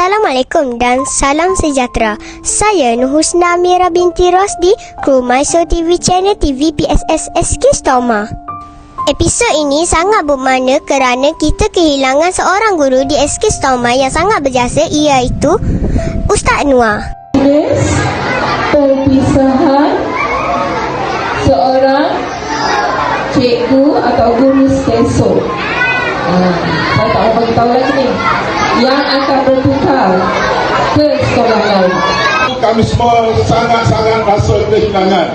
Assalamualaikum dan salam sejahtera. Saya Nur Husna Amira binti Rosdi, kru Mysore TV Channel TV PSS SK Stoma. Episod ini sangat bermakna kerana kita kehilangan seorang guru di SK Stoma yang sangat berjasa, iaitu Ustaz Anwar. Perpisahan seorang cikgu atau guru SKESO. Saya tak mau bagi tahu lagi ni, yang akan bertukar ke sekolah lain. Kami semua sangat-sangat rasa kehilangan.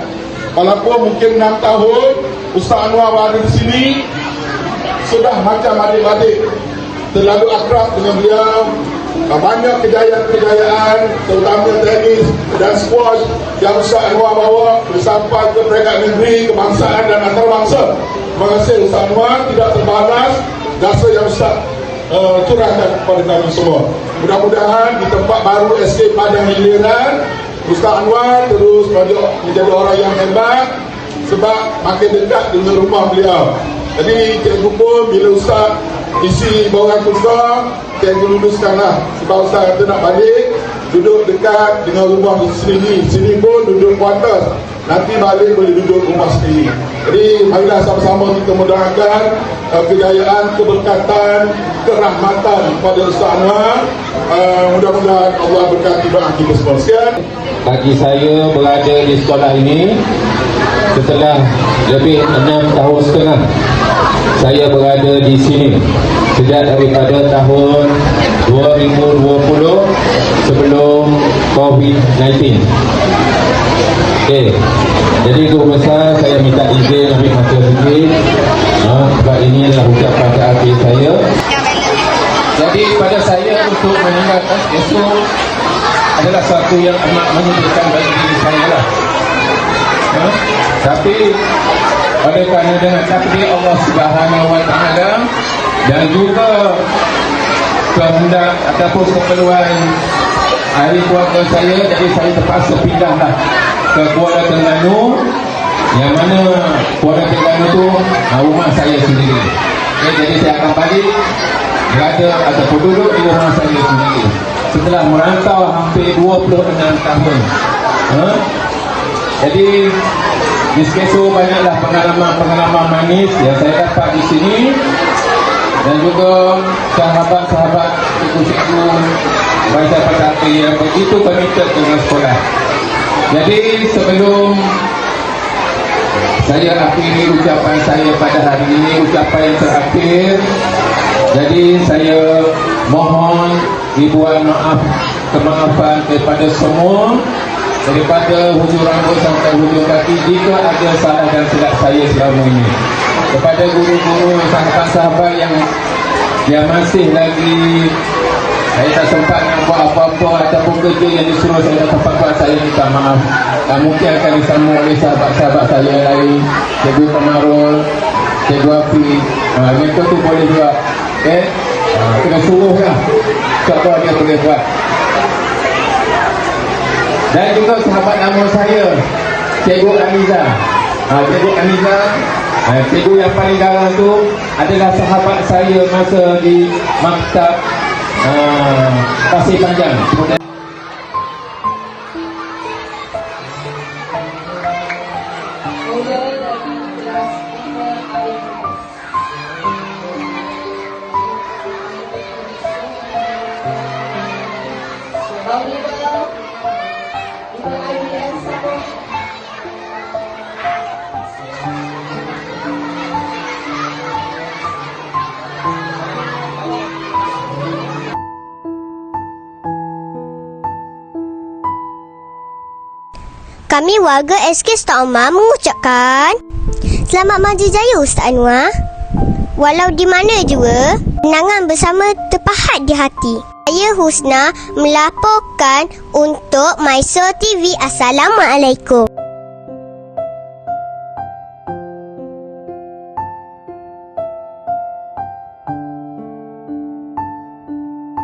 Walaupun mungkin 6 tahun Ustaz Anwar berada di sini, sudah macam adik-adik, terlalu akrab dengan beliau. Banyak kejayaan-kejayaan, terutama tenis dan squash yang Ustaz Anwar bawa sampai ke peringkat negeri, kebangsaan dan antarabangsa. Terima kasih Ustaz Anwar, tidak terbalas jasa yang Ustaz curahkan kepada kami semua. Mudah-mudahan di tempat baru SK Padang Hiliran, Ustaz Anwar terus menjadi orang yang hebat sebab makin dekat dengan rumah beliau. Jadi cikgu pun bila Ustaz isi bawah kursa, cikgu luluskanlah. Sebab Ustaz kata nak balik, duduk dekat dengan rumah sendiri. Sini pun duduk kuartus, nanti balik boleh duduk rumah sendiri. Jadi marilah sama-sama kita mudahkan kejayaan, keberkatan, kerahmatan kepada Ustaz Anwar. Mudah-mudahan Allah berkati doa kita semua. Sekian. Bagi saya berada di sekolah ini setelah lebih 6 tahun setengah saya berada di sini, sejak daripada tahun 2020 sebelum COVID-19. Jadi guru besar, saya minta izin ambil masa sedikit sebab ini adalah ucapan terakhir saya. Jadi pada saya untuk meninggalkan esok adalah satu yang amat menyedihkan bagi diri saya lah. Tapi oleh kerana dengan takdir Allah Subhanahu Wa Taala dan juga kehendak ataupun keperluan ahli keluarga saya, jadi saya terpaksa pindahlah ke Kuala Terengganu, yang mana Kuala Terengganu tu rumah saya sendiri. Jadi saya akan balik berada ataupun duduk di rumah saya sendiri setelah merantau hampir 26 tahun. Jadi di SKESO banyaklah pengalaman manis yang saya dapat di sini, dan juga sahabat-sahabat cikgu-cikgu bangsa Perhati yang begitu komited dengan sekolah. Jadi sebelum saya akhiri ucapan saya pada hari ini, ucapan yang terakhir, jadi saya mohon ribuan kemaafan kepada semua, daripada hujung rambut sampai hujung kaki, jika ada salah dan silap saya selama ini. Kepada guru-guru, sahabat-sahabat yang masih lagi saya tak sempat nak buat apa-apa ataupun kerja yang disuruh saya tak sempat buat, saya minta maaf. Mungkin akan disambung oleh sahabat-sahabat saya lain, Cikgu Kamarul, Cikgu Afi, mereka tu boleh buat. Kena suruh lah, contoh dia boleh buat. Dan juga sahabat lama saya, Cikgu Amiza. Cikgu Amiza, cikgu yang paling garang tu adalah sahabat saya masa di Maktab Pasir Panjang. Kami warga SK Stoma mengucapkan selamat maju jaya Ustaz Anwar. Walau di mana juga, kenangan bersama terpahat di hati. Saya Husna melaporkan untuk Mysore TV. Assalamualaikum.